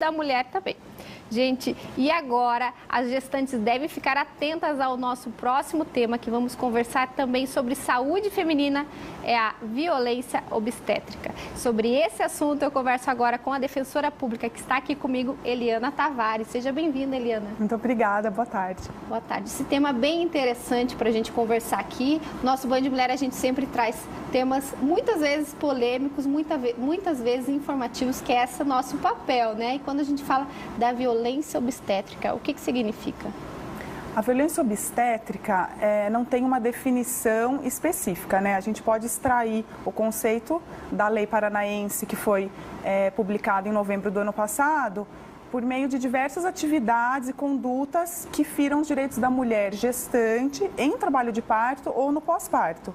da mulher também. Gente, e agora as gestantes devem ficar atentas ao nosso próximo tema, que vamos conversar também sobre saúde feminina, é a violência obstétrica. Sobre esse assunto eu converso agora com a defensora pública que está aqui comigo, Eliana Tavares. Seja bem-vinda, Eliana. Muito obrigada, boa tarde. Boa tarde. Esse tema é bem interessante para a gente conversar aqui. Nosso Band Mulher, a gente sempre traz temas muitas vezes polêmicos, muitas vezes informativos, que é esse nosso papel, né? E quando a gente fala da violência obstétrica, o que significa? A violência obstétrica não tem uma definição específica, né? A gente pode extrair o conceito da lei paranaense, que foi publicada em novembro do ano passado, por meio de diversas atividades e condutas que firam os direitos da mulher gestante em trabalho de parto ou no pós-parto.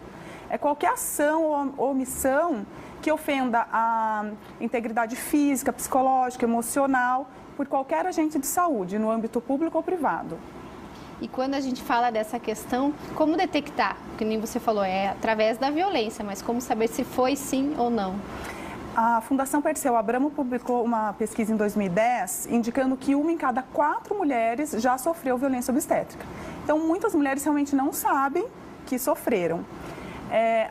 É qualquer ação ou omissão que ofenda a integridade física, psicológica, emocional, por qualquer agente de saúde, no âmbito público ou privado. E quando a gente fala dessa questão, como detectar? Porque nem você falou, é através da violência, mas como saber se foi sim ou não? A Fundação Perseu Abramo publicou uma pesquisa em 2010, indicando que 1 em cada 4 mulheres já sofreu violência obstétrica. Então, muitas mulheres realmente não sabem que sofreram.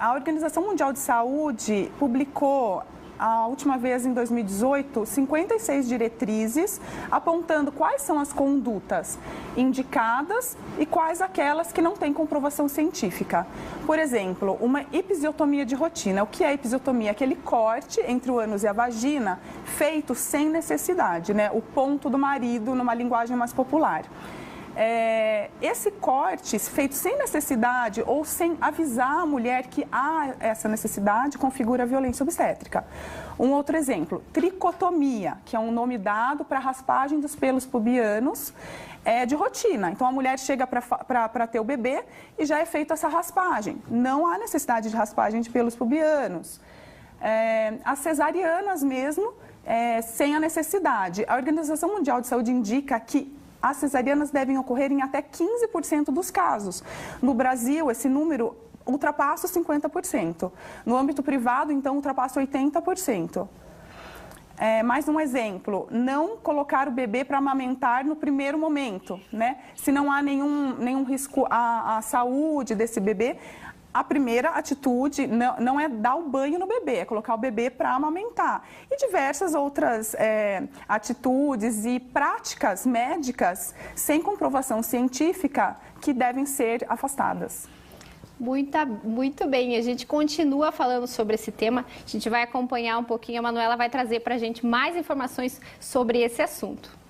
A Organização Mundial de Saúde publicou, a última vez em 2018, 56 diretrizes apontando quais são as condutas indicadas e quais aquelas que não têm comprovação científica. Por exemplo, uma episiotomia de rotina. O que é episiotomia? Aquele corte entre o ânus e a vagina feito sem necessidade, né? O ponto do marido, numa linguagem mais popular. Esse corte feito sem necessidade ou sem avisar a mulher que há essa necessidade configura violência obstétrica. Um outro exemplo, tricotomia, que é um nome dado para a raspagem dos pelos pubianos de rotina. Então a mulher chega para ter o bebê e já é feita essa raspagem. Não há necessidade de raspagem de pelos pubianos. As cesarianas mesmo, sem a necessidade. A Organização Mundial de Saúde indica que as cesarianas devem ocorrer em até 15% dos casos. No Brasil, esse número ultrapassa os 50%. No âmbito privado, então, ultrapassa 80%. Mais um exemplo, não colocar o bebê para amamentar no primeiro momento, né? Se não há nenhum risco à saúde desse bebê, a primeira atitude não é dar o banho no bebê, é colocar o bebê para amamentar. E diversas outras atitudes e práticas médicas sem comprovação científica que devem ser afastadas. Muito bem, a gente continua falando sobre esse tema, a gente vai acompanhar um pouquinho, a Manuela vai trazer para a gente mais informações sobre esse assunto.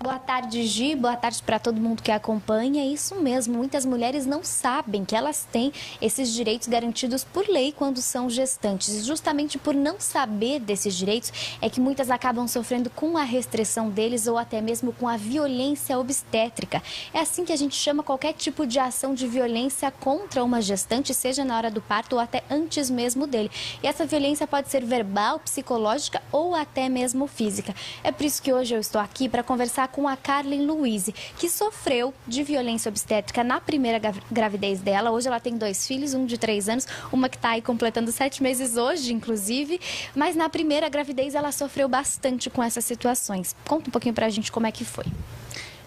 Boa tarde, Gi. Boa tarde para todo mundo que acompanha. É isso mesmo, muitas mulheres não sabem que elas têm esses direitos garantidos por lei quando são gestantes. E justamente por não saber desses direitos é que muitas acabam sofrendo com a restrição deles ou até mesmo com a violência obstétrica. É assim que a gente chama qualquer tipo de ação de violência contra uma gestante, seja na hora do parto ou até antes mesmo dele. E essa violência pode ser verbal, psicológica ou até mesmo física. É por isso que hoje eu estou aqui para conversar com a Carlin Luiz, que sofreu de violência obstétrica na primeira gravidez dela. Hoje ela tem 2 filhos, um de 3 anos, uma que está aí completando 7 meses hoje, inclusive. Mas na primeira gravidez ela sofreu bastante com essas situações. Conta um pouquinho pra gente como é que foi.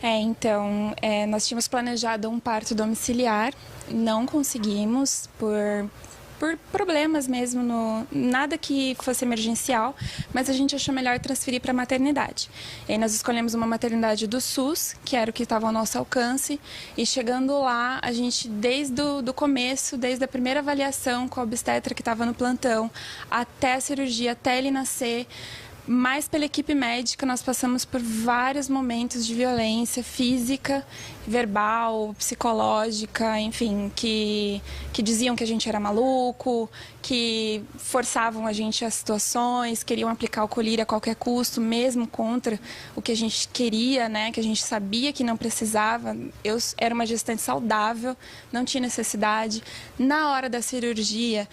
Então, nós tínhamos planejado um parto domiciliar, não conseguimos por problemas mesmo, nada que fosse emergencial, mas a gente achou melhor transferir para a maternidade. E aí nós escolhemos uma maternidade do SUS, que era o que estava ao nosso alcance, e chegando lá, a gente, desde o começo, desde a primeira avaliação com a obstetra que estava no plantão, até a cirurgia, até ele nascer, mais pela equipe médica, nós passamos por vários momentos de violência física, verbal, psicológica, enfim, que diziam que a gente era maluco, que forçavam a gente a situações, queriam aplicar o colírio a qualquer custo, mesmo contra o que a gente queria, né, que a gente sabia que não precisava. Eu era uma gestante saudável, não tinha necessidade. Na hora da cirurgia,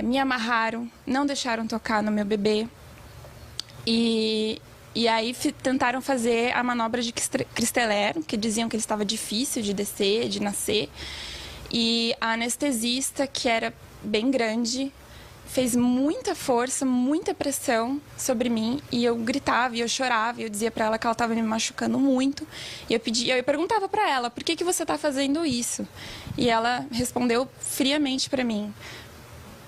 me amarraram, não deixaram tocar no meu bebê. E aí tentaram fazer a manobra de Cristeler, que diziam que ele estava difícil de descer, de nascer. E a anestesista, que era bem grande, fez muita força, muita pressão sobre mim, e eu gritava, e eu chorava, e eu dizia para ela que ela estava me machucando muito, e eu perguntava para ela, por que você está fazendo isso? E ela respondeu friamente para mim,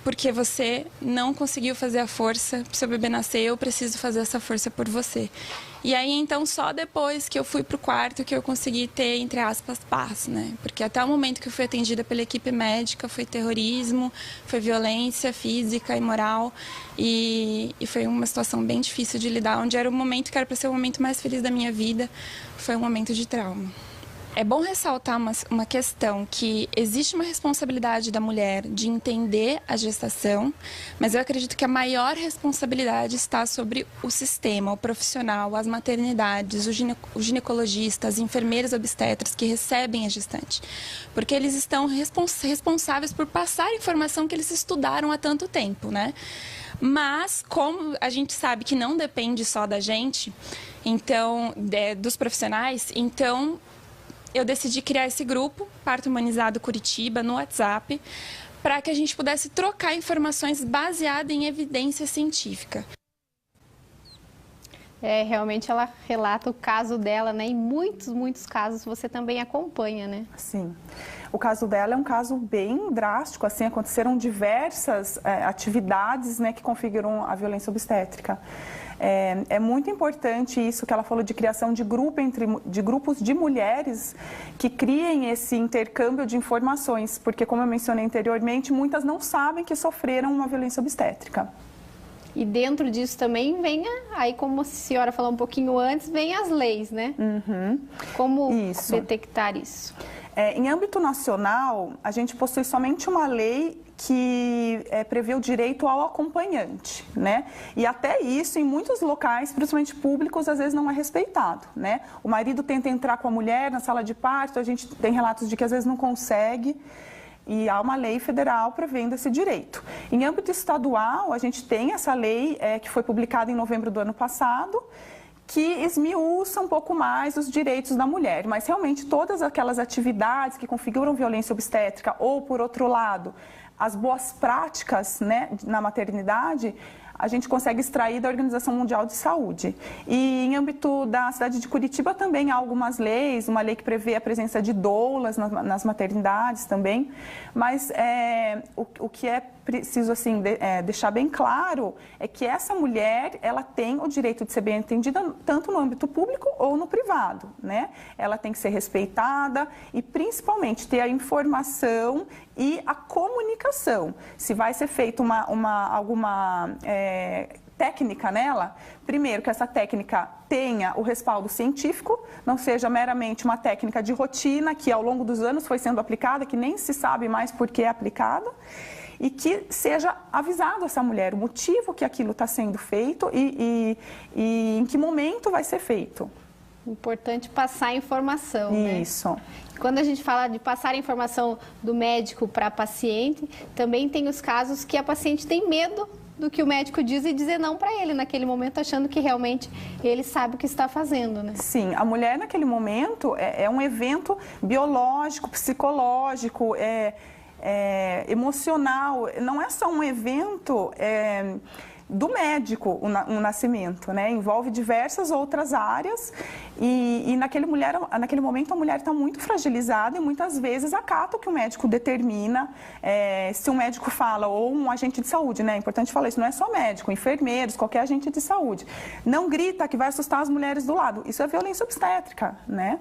porque você não conseguiu fazer a força para seu bebê nascer, eu preciso fazer essa força por você. E aí, então, só depois que eu fui pro quarto que eu consegui ter, entre aspas, paz, né? Porque até o momento que eu fui atendida pela equipe médica, foi terrorismo, foi violência física e moral. E foi uma situação bem difícil de lidar, onde era o momento que era para ser o momento mais feliz da minha vida, foi um momento de trauma. É bom ressaltar uma questão, que existe uma responsabilidade da mulher de entender a gestação, mas eu acredito que a maior responsabilidade está sobre o sistema, o profissional, as maternidades, o ginecologista, as enfermeiras obstetras que recebem a gestante. Porque eles estão responsáveis por passar a informação que eles estudaram há tanto tempo, né? Mas, como a gente sabe que não depende só da gente, então, dos profissionais, então eu decidi criar esse grupo, Parto Humanizado Curitiba, no WhatsApp, para que a gente pudesse trocar informações baseadas em evidência científica. Realmente ela relata o caso dela, né? Em muitos casos você também acompanha, né? Sim. O caso dela é um caso bem drástico, assim, aconteceram diversas atividades, né, que configuram a violência obstétrica. É muito importante isso que ela falou de criação de grupos de mulheres que criem esse intercâmbio de informações, porque, como eu mencionei anteriormente, muitas não sabem que sofreram uma violência obstétrica. E dentro disso também vem, aí como a senhora falou um pouquinho antes, vem as leis, né? Uhum. Como detectar isso? Em âmbito nacional, a gente possui somente uma lei que prevê o direito ao acompanhante, né? E até isso, em muitos locais, principalmente públicos, às vezes não é respeitado, né? O marido tenta entrar com a mulher na sala de parto, a gente tem relatos de que às vezes não consegue, e há uma lei federal prevendo esse direito. Em âmbito estadual, a gente tem essa lei que foi publicada em novembro do ano passado, que esmiuça um pouco mais os direitos da mulher, mas realmente todas aquelas atividades que configuram violência obstétrica ou, por outro lado, as boas práticas, né, na maternidade, a gente consegue extrair da Organização Mundial de Saúde. E em âmbito da cidade de Curitiba também há algumas leis, uma lei que prevê a presença de doulas nas maternidades também, mas o que é preciso assim, deixar bem claro é que essa mulher, ela tem o direito de ser bem atendida tanto no âmbito público ou no privado, né? Ela tem que ser respeitada e principalmente ter a informação e a comunicação. Se vai ser feita alguma técnica nela, primeiro que essa técnica tenha o respaldo científico, não seja meramente uma técnica de rotina que ao longo dos anos foi sendo aplicada, que nem se sabe mais por que é aplicada, e que seja avisado essa mulher o motivo que aquilo está sendo feito e em que momento vai ser feito. Importante passar a informação, né? Isso. Quando a gente fala de passar a informação do médico para a paciente, também tem os casos que a paciente tem medo do que o médico diz e dizer não para ele naquele momento, achando que realmente ele sabe o que está fazendo, né? Sim, a mulher naquele momento é um evento biológico, psicológico, emocional, não é só um evento do médico o nascimento, né? Envolve diversas outras áreas e naquele momento a mulher está muito fragilizada e muitas vezes acata o que o médico determina. Se um médico fala, ou um agente de saúde, né? É importante falar isso, não é só médico, enfermeiros, qualquer agente de saúde. Não grita que vai assustar as mulheres do lado. Isso é violência obstétrica, né?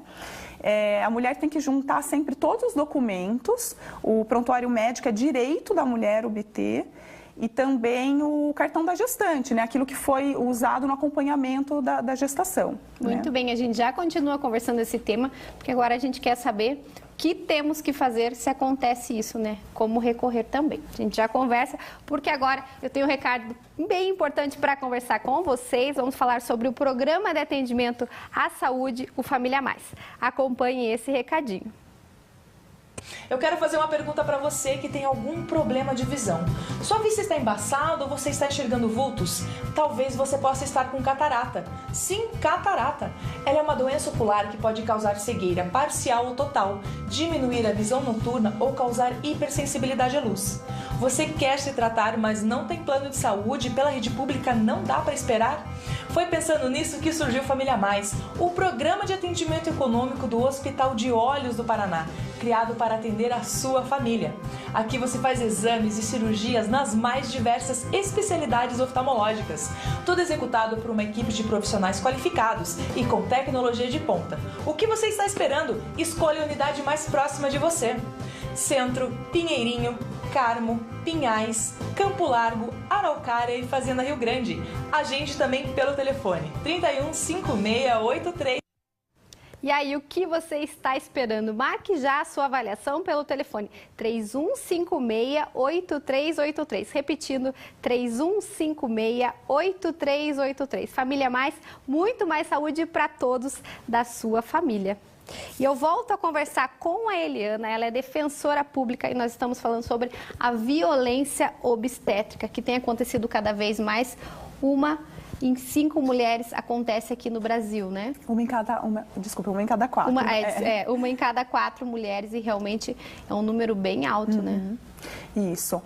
A mulher tem que juntar sempre todos os documentos, o prontuário médico é direito da mulher obter, e também o cartão da gestante, né? Aquilo que foi usado no acompanhamento da gestação. Muito bem, a gente já continua conversando esse tema, porque agora a gente quer saber o que temos que fazer se acontece isso, né? Como recorrer também. A gente já conversa, porque agora eu tenho um recado bem importante para conversar com vocês. Vamos falar sobre o programa de atendimento à saúde, o Família Mais. Acompanhe esse recadinho. Eu quero fazer uma pergunta para você que tem algum problema de visão. Sua vista está embaçada ou você está enxergando vultos? Talvez você possa estar com catarata. Sim, catarata. Ela é uma doença ocular que pode causar cegueira parcial ou total, diminuir a visão noturna ou causar hipersensibilidade à luz. Você quer se tratar, mas não tem plano de saúde e pela rede pública não dá para esperar? Foi pensando nisso que surgiu Família Mais, o programa de atendimento econômico do Hospital de Olhos do Paraná, criado para atender a sua família. Aqui você faz exames e cirurgias nas mais diversas especialidades oftalmológicas, tudo executado por uma equipe de profissionais qualificados e com tecnologia de ponta. O que você está esperando? Escolha a unidade mais próxima de você. Centro, Pinheirinho, Carmo, Pinhais, Campo Largo, Araucária e Fazenda Rio Grande. Agende também pelo telefone 31 5683. E aí, o que você está esperando? Marque já a sua avaliação pelo telefone 3156-8383. Repetindo, 3156-8383. Família Mais, muito mais saúde para todos da sua família. E eu volto a conversar com a Eliana, ela é defensora pública e nós estamos falando sobre a violência obstétrica, que tem acontecido cada vez mais. Uma em 5 mulheres acontece aqui no Brasil, né? Uma em cada 4. Uma em cada 4 mulheres e realmente é um número bem alto, né? Isso.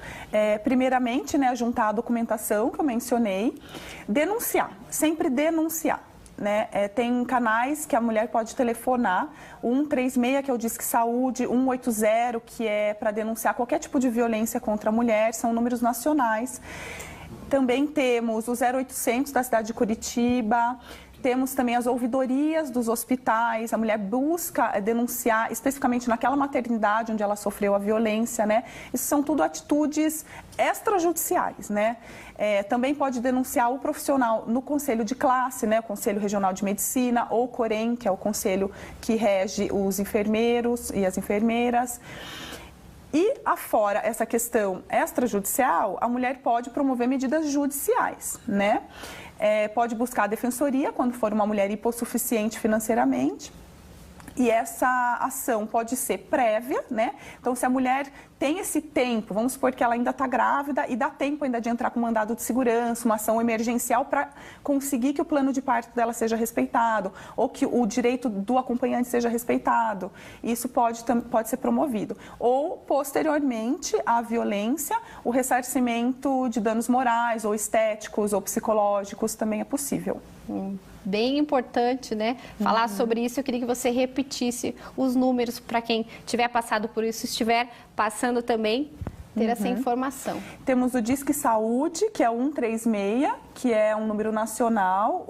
Primeiramente, né, juntar a documentação que eu mencionei, denunciar, sempre denunciar. Né? Tem canais que a mulher pode telefonar, o 136, que é o Disque Saúde, 180, que é para denunciar qualquer tipo de violência contra a mulher, são números nacionais. Também temos o 0800 da cidade de Curitiba, temos também as ouvidorias dos hospitais, a mulher busca denunciar especificamente naquela maternidade onde ela sofreu a violência, né? Isso são tudo atitudes extrajudiciais, né? Também pode denunciar o profissional no conselho de classe, né? O Conselho Regional de Medicina, ou o COREM, que é o conselho que rege os enfermeiros e as enfermeiras. E, afora essa questão extrajudicial, a mulher pode promover medidas judiciais, né? Pode buscar a defensoria quando for uma mulher hipossuficiente financeiramente. E essa ação pode ser prévia, né? Então, se a mulher tem esse tempo, vamos supor que ela ainda está grávida e dá tempo ainda de entrar com mandado de segurança, uma ação emergencial para conseguir que o plano de parto dela seja respeitado ou que o direito do acompanhante seja respeitado. Isso pode ser promovido. Ou, posteriormente à violência, o ressarcimento de danos morais ou estéticos ou psicológicos também é possível. Bem importante, né? Falar sobre isso. Eu queria que você repetisse os números para quem tiver passado por isso, estiver passando também, ter essa informação. Temos o Disque Saúde, que é o 136, que é um número nacional,